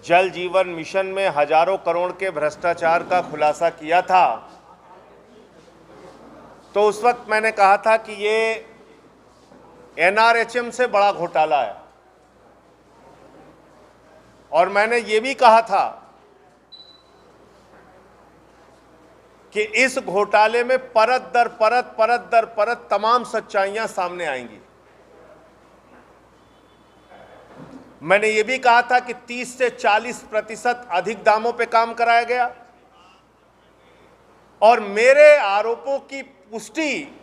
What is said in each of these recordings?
जल जीवन मिशन में हजारों करोड़ के भ्रष्टाचार का खुलासा किया था, तो उस वक्त मैंने कहा था कि ये एनआरएचएम से बड़ा घोटाला है। और मैंने ये भी कहा था कि इस घोटाले में परत दर परत तमाम सच्चाइयां सामने आएंगी। मैंने ये भी कहा था कि 30 से 40% अधिक दामों पे काम कराया गया और मेरे आरोपों की पुष्टि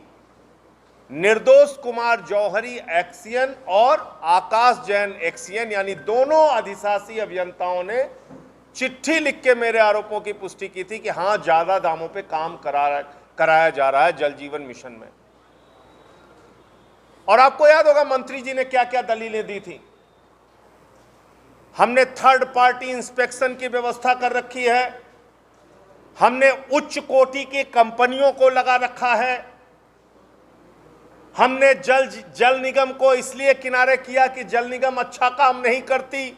निर्दोष कुमार जौहरी एक्सियन और आकाश जैन एक्सियन यानी दोनों अधिशासी अभियंताओं ने चिट्ठी लिख के मेरे आरोपों की पुष्टि की थी कि हां ज्यादा दामों पे काम कराया जा रहा है जल जीवन मिशन में। और आपको याद होगा मंत्री जी ने क्या क्या दलीलें दी थी। हमने थर्ड पार्टी इंस्पेक्शन की व्यवस्था कर रखी है, हमने उच्च कोटि की कंपनियों को लगा रखा है, हमने जल निगम को इसलिए किनारे किया कि जल निगम अच्छा काम नहीं करती।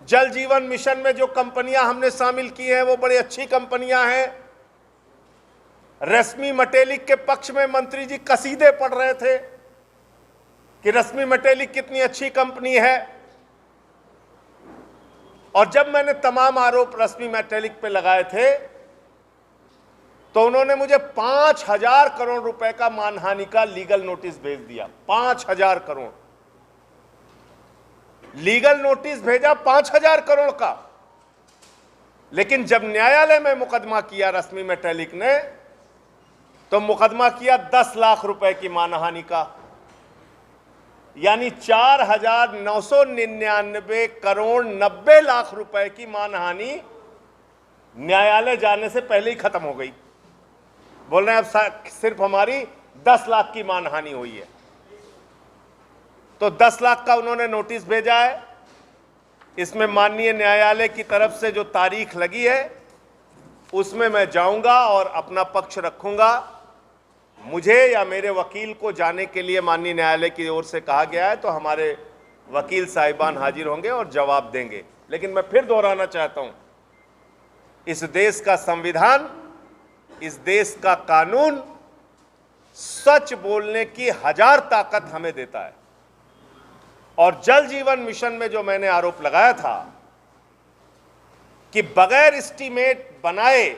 जल जीवन मिशन में जो कंपनियां हमने शामिल की हैं वो बड़ी अच्छी कंपनियां हैं। रश्मि मटेलिक के पक्ष में मंत्री जी कसीदे पढ़ रहे थे कि रश्मि मटेलिक कितनी अच्छी कंपनी है। और जब मैंने तमाम आरोप रश्मि मटेलिक पे लगाए थे तो उन्होंने मुझे 5,000 करोड़ रुपए का मानहानि का लीगल नोटिस भेज दिया। 5,000 करोड़ लीगल नोटिस भेजा 5,000 करोड़ का। लेकिन जब न्यायालय में मुकदमा किया रश्मि मटेलिक ने तो मुकदमा किया 10 लाख रुपए की मानहानि का, यानी 4,999 करोड़ 90 लाख रुपए की मानहानि न्यायालय जाने से पहले ही खत्म हो गई। बोल रहे हैं अब सिर्फ हमारी 10 लाख की मानहानि हुई है। तो 10 लाख का उन्होंने नोटिस भेजा है। इसमें माननीय न्यायालय की तरफ से जो तारीख लगी है उसमें मैं जाऊंगा और अपना पक्ष रखूंगा। मुझे या मेरे वकील को जाने के लिए माननीय न्यायालय की ओर से कहा गया है, तो हमारे वकील साहिबान हाजिर होंगे और जवाब देंगे। लेकिन मैं फिर दोहराना चाहता हूं, इस देश का संविधान, इस देश का कानून सच बोलने की 1000 ताकत हमें देता है। और जल जीवन मिशन में जो मैंने आरोप लगाया था कि बगैर एस्टीमेट बनाए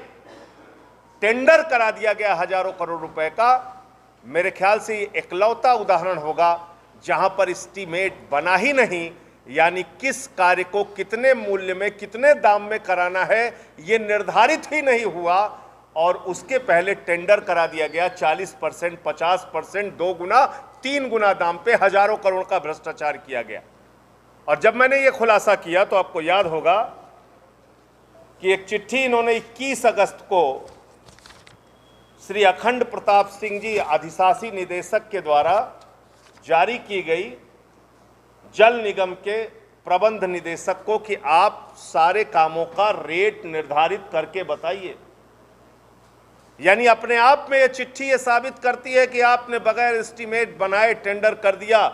टेंडर करा दिया गया हजारों करोड़ रुपए का, मेरे ख्याल से ये इकलौता उदाहरण होगा जहां पर एस्टीमेट बना ही नहीं, यानी किस कार्य को कितने मूल्य में कितने दाम में कराना है ये निर्धारित ही नहीं हुआ और उसके पहले टेंडर करा दिया गया। 40%, 50%, 2 गुना 3 गुना दाम पे हजारों करोड़ का भ्रष्टाचार किया गया। और जब मैंने ये खुलासा किया तो आपको याद होगा कि एक चिट्ठी इन्होंने 21 अगस्त को श्री अखंड प्रताप सिंह जी अधिशासी निदेशक के द्वारा जारी की गई जल निगम के प्रबंध निदेशक को कि आप सारे कामों का रेट निर्धारित करके बताइए। यानी अपने आप में यह चिट्ठी ये साबित करती है कि आपने बगैर एस्टीमेट बनाए टेंडर कर दिया,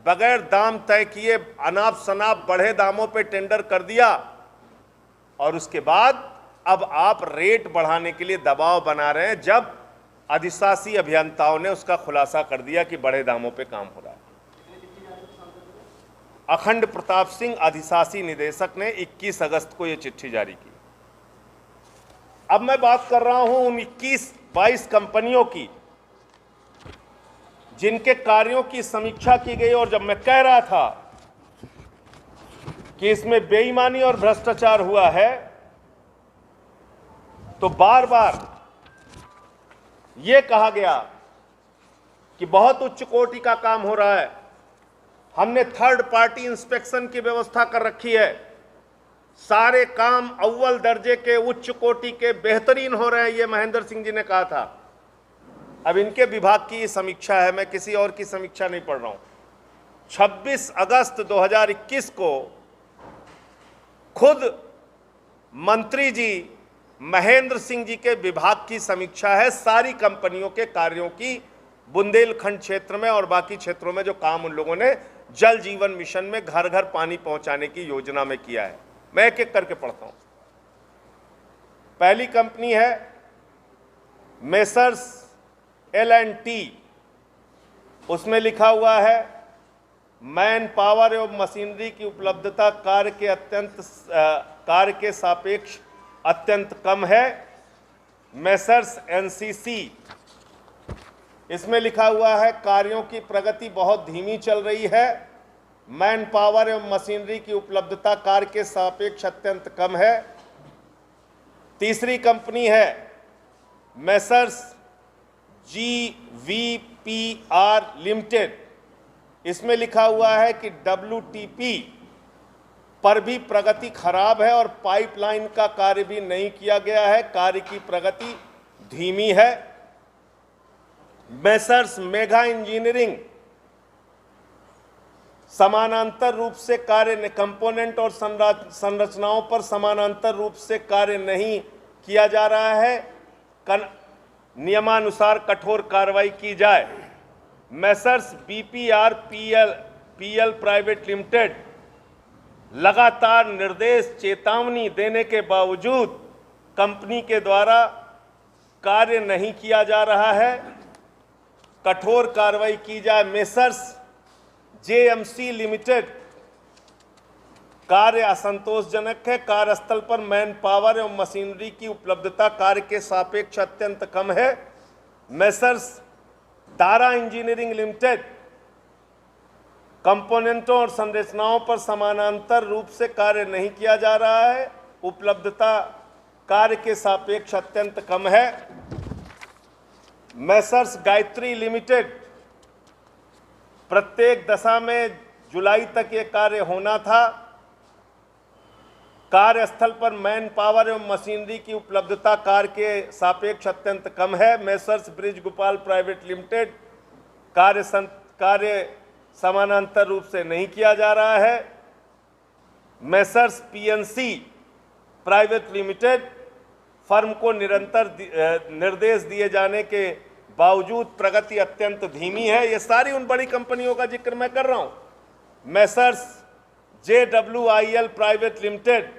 बगैर दाम तय किए अनाप शनाप बढ़े दामों पे टेंडर कर दिया और उसके बाद अब आप रेट बढ़ाने के लिए दबाव बना रहे हैं, जब अधिशासी अभियंताओं ने उसका खुलासा कर दिया कि बड़े दामों पे काम हो रहा है। अखंड प्रताप सिंह अधिशासी निदेशक ने 21 अगस्त को यह चिट्ठी जारी की। अब मैं बात कर रहा हूं उन 21-22 कंपनियों की जिनके कार्यों की समीक्षा की गई। और जब मैं कह रहा था कि इसमें बेईमानी और भ्रष्टाचार हुआ है तो बार बार यह कहा गया कि बहुत उच्च कोटि का काम हो रहा है, हमने थर्ड पार्टी इंस्पेक्शन की व्यवस्था कर रखी है, सारे काम अव्वल दर्जे के उच्च कोटि के बेहतरीन हो रहे हैं, ये महेंद्र सिंह जी ने कहा था। अब इनके विभाग की समीक्षा है, मैं किसी और की समीक्षा नहीं पढ़ रहा हूं। 26 अगस्त 2021 को खुद मंत्री जी महेंद्र सिंह जी के विभाग की समीक्षा है सारी कंपनियों के कार्यों की, बुंदेलखंड क्षेत्र में और बाकी क्षेत्रों में जो काम उन लोगों ने जल जीवन मिशन में घर घर पानी पहुंचाने की योजना में किया है। मैं एक एक करके पढ़ता हूं। पहली कंपनी है मेसर्स L&T। उसमें लिखा हुआ है मैन पावर एवं मशीनरी की उपलब्धता कार्य के सापेक्ष अत्यंत कम है। मेसर्स NCC, इसमें लिखा हुआ है कार्यों की प्रगति बहुत धीमी चल रही है। मैन पावर एवं मशीनरी की उपलब्धता कार्य के सापेक्ष अत्यंत कम है। तीसरी कंपनी है मेसर्स GVPR लिमिटेड। इसमें लिखा हुआ है कि WTP पर भी प्रगति खराब है और पाइपलाइन का कार्य भी नहीं किया गया है, कार्य की प्रगति धीमी है। मेसर्स मेगा इंजीनियरिंग समानांतर रूप से कार्य कंपोनेंट और संरचनाओं पर समानांतर रूप से कार्य नहीं किया जा रहा है, नियमानुसार कठोर कार्रवाई की जाए। मेसर्स BPRPL प्राइवेट लिमिटेड लगातार निर्देश चेतावनी देने के बावजूद कंपनी के द्वारा कार्य नहीं किया जा रहा है, कठोर कार्रवाई की जाए। मेसर्स JMC लिमिटेड कार्य असंतोषजनक है, कार्यस्थल पर मैन पावर एवं मशीनरी की उपलब्धता कार्य के सापेक्ष अत्यंत कम है। मेसर्स दारा इंजीनियरिंग लिमिटेड कंपोनेंटों और संरचनाओं पर समानांतर रूप से कार्य नहीं किया जा रहा है, उपलब्धता कार्य के सापेक्ष अत्यंत कम है। मेसर्स गायत्री लिमिटेड प्रत्येक दशा में जुलाई तक ये कार्य होना था, कार्यस्थल पर मैन पावर एवं मशीनरी की उपलब्धता कार्य के सापेक्ष अत्यंत कम है। Messrs bridge Gopal private limited कार्य समानांतर रूप से नहीं किया जा रहा है। Messrs PNC private limited firm को निरंतर निर्देश दिए जाने के बावजूद प्रगति अत्यंत धीमी है। ये सारी उन बड़ी कंपनियों का जिक्र मैं कर रहा हूं। मेसर्स JWIL प्राइवेट लिमिटेड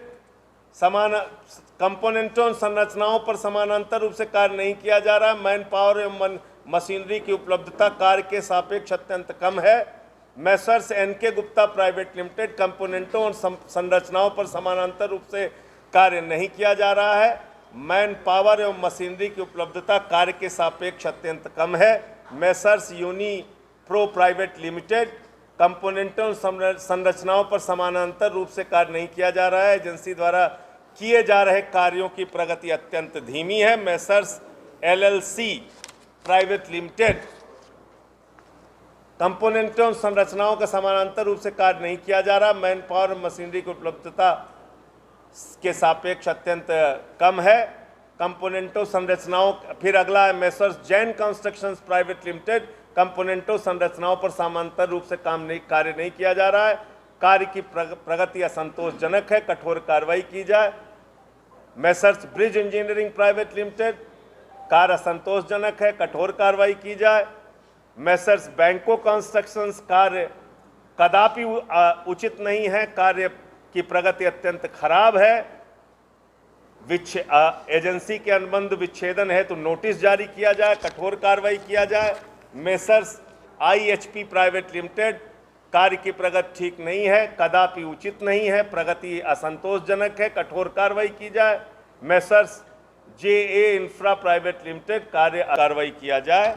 कंपोनेंटों संरचनाओं पर समानांतर रूप से कार्य नहीं किया जा रहा। मैन पावर एवं मशीनरी की उपलब्धता कार्य के सापेक्ष अत्यंत कम है। Messrs NK Gupta private limited कंपोनेंटों और संरचनाओं पर समानांतर रूप से कार्य नहीं किया जा रहा है। मैन पावर एवं मशीनरी की उपलब्धता कार्य के सापेक्ष अत्यंत कम है। मेसर्स यूनिप्रो प्राइवेट लिमिटेड कंपोनेंटों संरचनाओं पर समानांतर रूप से कार्य नहीं किया जा रहा है, एजेंसी द्वारा किए जा रहे कार्यों की प्रगति अत्यंत धीमी है। मेसर्स LLC प्राइवेट लिमिटेड कंपोनेंटों संरचनाओं का समानांतर रूप से कार्य नहीं किया जा रहा, मैन पावर मशीनरी की उपलब्धता के सापेक्ष अत्यंत कम है। कंपोनेंटों संरचनाओं, फिर अगला है Messrs Jain constructions private limited कंपोनेंटों संरचनाओं पर समानांतर रूप से कार्य नहीं किया जा रहा है, कार्य की प्रगति असंतोषजनक है, कठोर कार्रवाई की जाए। Messrs bridge engineering private limited कार्य असंतोषजनक है, कठोर कार्रवाई की जाए। मेसर्स बैंको कंस्ट्रक्शंस कार्य कदापि उचित नहीं है, कार्य की प्रगति अत्यंत खराब है। एजेंसी के अनुबंध विच्छेदन है तो नोटिस जारी किया जाए, कठोर कार्रवाई किया जाए। मेसर्स IHP प्राइवेट लिमिटेड कार्य की प्रगति ठीक नहीं है, कदापि उचित नहीं है, प्रगति असंतोषजनक है, कठोर कार्रवाई की जाए। Messrs JA infra private limited कार्रवाई किया जाए।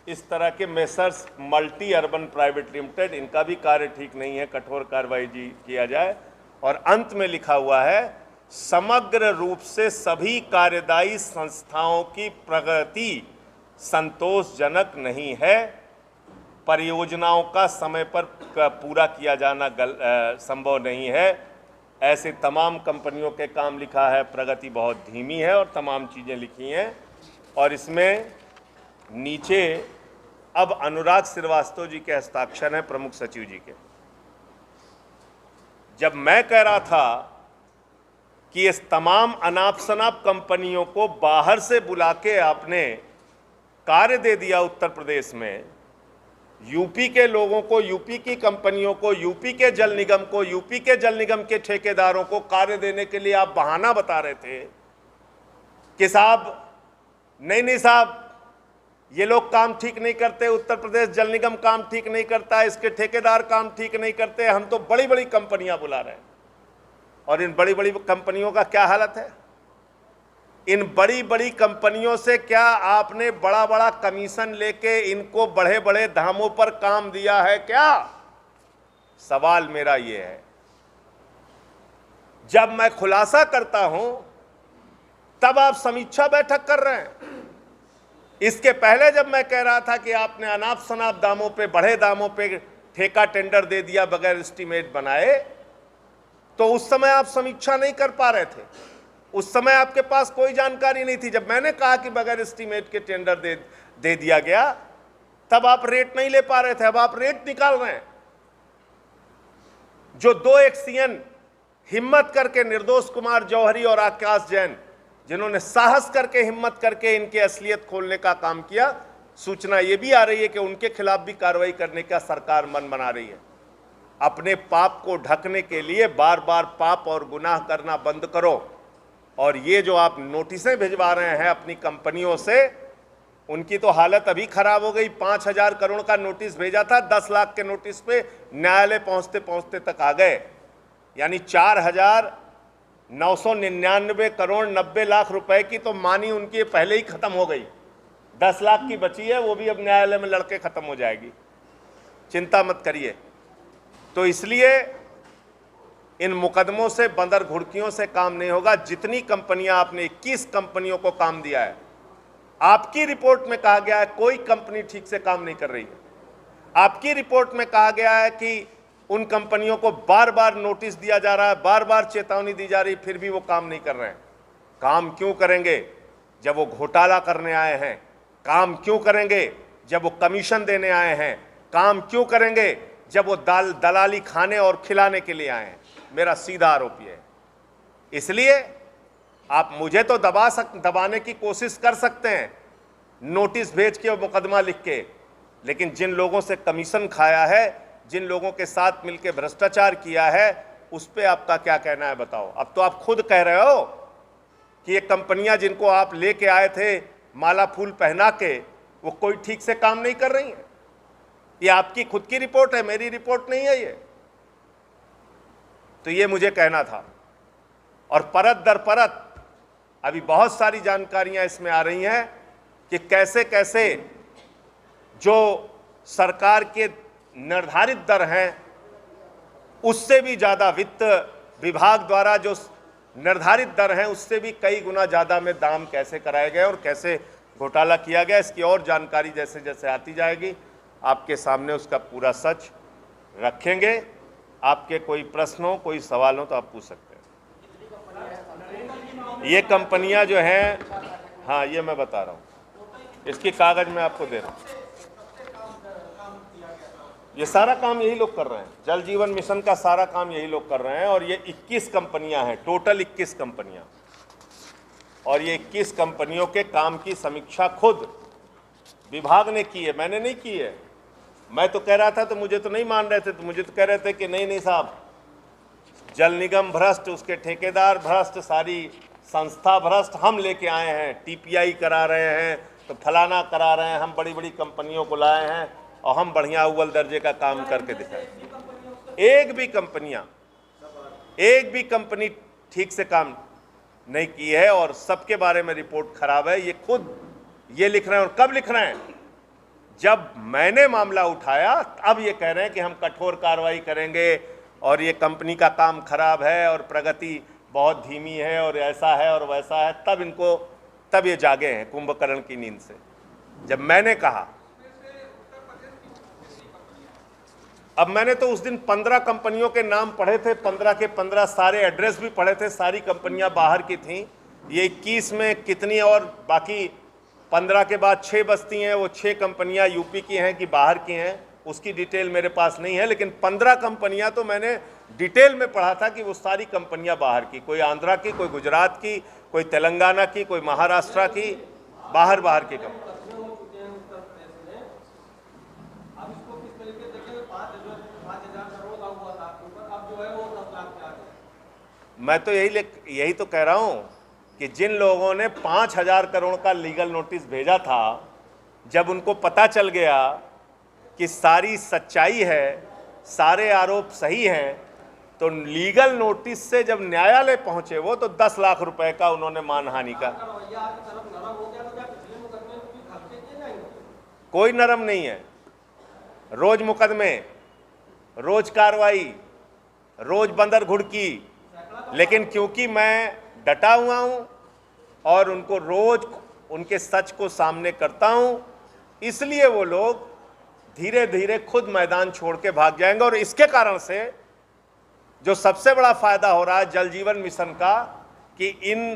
इस तरह के messrs multi urban private limited, इनका भी कार्य ठीक नहीं है, कठोर कार्रवाई किया जाए। और अंत में लिखा हुआ है समग्र रूप से सभी कार्यदायी संस्थाओं की प्रगति संतोषजनक नहीं है, परियोजनाओं का समय पर पूरा किया जाना संभव नहीं है। ऐसे तमाम कंपनियों के काम लिखा है, प्रगति बहुत धीमी है और तमाम चीज़ें लिखी हैं। और इसमें नीचे अब अनुराग श्रीवास्तव जी के हस्ताक्षर हैं, प्रमुख सचिव जी के। जब मैं कह रहा था कि इस तमाम अनाप शनाप कंपनियों को बाहर से बुला के आपने कार्य दे दिया उत्तर प्रदेश में, यूपी के लोगों को, यूपी की कंपनियों को, यूपी के जल निगम को, यूपी के जल निगम के ठेकेदारों को कार्य देने के लिए आप बहाना बता रहे थे कि साहब नहीं साहब, ये लोग काम ठीक नहीं करते, उत्तर प्रदेश जल निगम काम ठीक नहीं करता, इसके ठेकेदार काम ठीक नहीं करते, हम तो बड़ी बड़ी कंपनियां बुला रहे हैं। और इन बड़ी बड़ी कंपनियों का क्या हालत है? इन बड़ी बड़ी कंपनियों से क्या आपने बड़ा बड़ा कमीशन लेके इनको बड़े बड़े दामों पर काम दिया है क्या? सवाल मेरा ये है। जब मैं खुलासा करता हूं तब आप समीक्षा बैठक कर रहे हैं। इसके पहले जब मैं कह रहा था कि आपने अनाप शनाप दामों पे, बड़े दामों पे ठेका टेंडर दे दिया बगैर एस्टीमेट बनाए, तो उस समय आप समीक्षा नहीं कर पा रहे थे। उस समय आपके पास कोई जानकारी नहीं थी। जब मैंने कहा कि बगैर एस्टीमेट के टेंडर दे दिया गया, तब आप रेट नहीं ले पा रहे थे। अब आप रेट निकाल रहे हैं। जो दो एक्सियन हिम्मत करके, निर्दोष कुमार जौहरी और आकाश जैन, जिन्होंने साहस करके, हिम्मत करके इनके असलियत खोलने का काम किया, सूचना यह भी आ रही है कि उनके खिलाफ भी कार्रवाई करने का सरकार मन बना रही है। अपने पाप को ढकने के लिए बार बार पाप और गुनाह करना बंद करो। और ये जो आप नोटिसें भिजवा रहे हैं अपनी कंपनियों से, उनकी तो हालत अभी खराब हो गई। 5,000 करोड़ का नोटिस भेजा था, 10 लाख के नोटिस पे न्यायालय पहुंचते पहुंचते तक आ गए। यानी 4,999 करोड़ 90 लाख रुपए की तो मानी उनकी पहले ही खत्म हो गई। 10 लाख की बची है, वो भी अब न्यायालय में लड़के खत्म हो जाएगी। चिंता मत करिए। तो इसलिए इन मुकदमों से, बंदर घुड़कियों से काम नहीं होगा। जितनी कंपनियां, आपने 21 कंपनियों को काम दिया है, आपकी रिपोर्ट में कहा गया है कोई कंपनी ठीक से काम नहीं कर रही है। आपकी रिपोर्ट में कहा गया है कि उन कंपनियों को बार बार नोटिस दिया जा रहा है, बार बार चेतावनी दी जा रही, फिर भी वो काम नहीं कर रहे हैं। काम क्यों करेंगे जब वो घोटाला करने आए हैं? काम क्यों करेंगे जब वो कमीशन देने आए हैं? काम क्यों करेंगे जब वो दलाली खाने और खिलाने के लिए आए हैं? मेरा सीधा आरोप ये है। इसलिए आप मुझे तो दबाने की कोशिश कर सकते हैं, नोटिस भेज के और मुकदमा लिख के, लेकिन जिन लोगों से कमीशन खाया है, जिन लोगों के साथ मिलकर भ्रष्टाचार किया है, उस पर आपका क्या कहना है बताओ? अब तो आप खुद कह रहे हो कि ये कंपनियां जिनको आप लेके आए थे माला फूल पहना के, वो कोई ठीक से काम नहीं कर रही हैं। ये आपकी खुद की रिपोर्ट है, मेरी रिपोर्ट नहीं है ये। तो ये मुझे कहना था। और परत दर परत अभी बहुत सारी जानकारियां इसमें आ रही हैं कि कैसे कैसे जो सरकार के निर्धारित दर हैं, उससे भी ज़्यादा, वित्त विभाग द्वारा जो निर्धारित दर हैं उससे भी कई गुना ज़्यादा में दाम कैसे कराए गए और कैसे घोटाला किया गया, इसकी और जानकारी जैसे जैसे आती जाएगी आपके सामने उसका पूरा सच रखेंगे। आपके कोई प्रश्न हो, कोई सवाल हो तो आप पूछ सकते हैं। ये कंपनियां जो हैं, हाँ ये मैं बता रहा हूँ, इसकी कागज मैं आपको दे रहा हूँ। ये सारा काम यही लोग कर रहे हैं, जल जीवन मिशन का सारा काम यही लोग कर रहे हैं। और ये 21 कंपनियां हैं, टोटल 21 कंपनियां। और ये 21 कंपनियों के काम की समीक्षा खुद विभाग ने की है, मैंने नहीं की है। मैं तो कह रहा था तो मुझे तो नहीं मान रहे थे, तो मुझे तो कह रहे थे कि नहीं साहब, जल निगम भ्रष्ट, उसके ठेकेदार भ्रष्ट, सारी संस्था भ्रष्ट, हम लेके आए हैं, टीपीआई करा रहे हैं, तो फलाना करा रहे हैं, हम बड़ी बड़ी कंपनियों को लाए हैं और हम बढ़िया अव्वल दर्जे का काम करके दिखाए। एक भी कंपनी ठीक से काम नहीं की है और सबके बारे में रिपोर्ट खराब है। ये खुद ये लिख रहे हैं। और कब लिख रहे हैं? जब मैंने मामला उठाया अब ये कह रहे हैं कि हम कठोर कार्रवाई करेंगे और ये कंपनी का काम खराब है और प्रगति बहुत धीमी है और ऐसा है और वैसा है। तब ये जागे हैं कुंभकर्ण की नींद से। जब मैंने कहा, अब मैंने तो उस दिन 15 कंपनियों के नाम पढ़े थे, 15 के 15 सारे एड्रेस भी पढ़े थे, सारी कंपनियां बाहर की थीं। ये 21 में कितनी और बाकी 15 के बाद 6 बचती हैं, वो 6 कंपनियां यूपी की हैं कि बाहर की हैं, उसकी डिटेल मेरे पास नहीं है। लेकिन 15 कंपनियां तो मैंने डिटेल में पढ़ा था कि वो सारी कंपनियां बाहर की, कोई आंध्रा की, कोई गुजरात की, कोई तेलंगाना की, कोई महाराष्ट्र की, बाहर की कंपनी। मैं तो यही तो कह रहा हूं कि जिन लोगों ने 5,000 करोड़ का लीगल नोटिस भेजा था, जब उनको पता चल गया कि सारी सच्चाई है, सारे आरोप सही हैं, तो लीगल नोटिस से जब न्यायालय पहुंचे वो, तो 10 लाख रुपए का उन्होंने मानहानि का। कोई नरम नहीं है, रोज मुकदमे, रोज कार्रवाई, रोज बंदर घुड़की, लेकिन क्योंकि मैं डटा हुआ हूं और उनको रोज उनके सच को सामने करता हूं, इसलिए वो लोग धीरे धीरे खुद मैदान छोड़ के भाग जाएंगे। और इसके कारण से जो सबसे बड़ा फायदा हो रहा है जल जीवन मिशन का, कि इन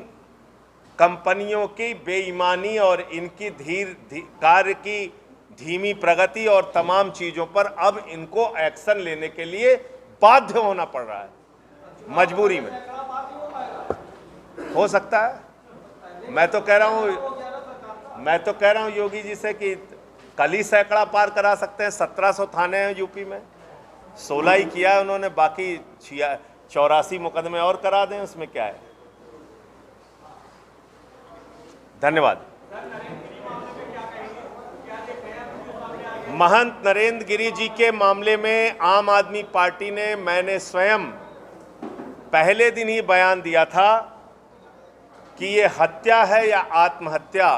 कंपनियों की बेईमानी और इनकी कार्य की धीमी प्रगति और तमाम चीजों पर अब इनको एक्शन लेने के लिए बाध्य होना पड़ रहा है, मजबूरी में। हो सकता है, मैं तो कह रहा हूं योगी जी से कि कल ही सैकड़ा पार करा सकते हैं। 1700 थाने हैं यूपी में, 16 ही किया है उन्होंने, बाकी 84 मुकदमे और करा दें, उसमें क्या है। धन्यवाद। महंत नरेंद्र गिरि जी के मामले में आम आदमी पार्टी ने, मैंने स्वयं पहले दिन ही बयान दिया था कि ये हत्या है या आत्महत्या,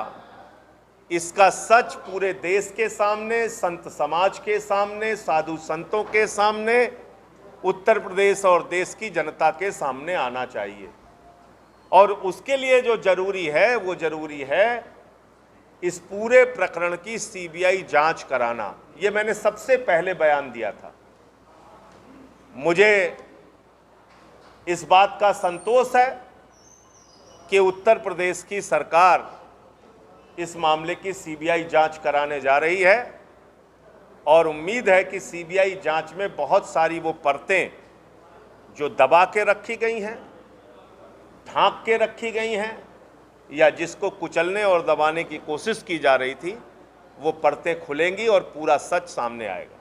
इसका सच पूरे देश के सामने, संत समाज के सामने, साधु संतों के सामने, उत्तर प्रदेश और देश की जनता के सामने आना चाहिए। और उसके लिए जो जरूरी है वो जरूरी है इस पूरे प्रकरण की सीबीआई जांच कराना। ये मैंने सबसे पहले बयान दिया था। मुझे इस बात का संतोष है कि उत्तर प्रदेश की सरकार इस मामले की सीबीआई जांच कराने जा रही है, और उम्मीद है कि सीबीआई जांच में बहुत सारी वो परतें जो दबा के रखी गई हैं, ढांक के रखी गई हैं, या जिसको कुचलने और दबाने की कोशिश की जा रही थी, वो परतें खुलेंगी और पूरा सच सामने आएगा।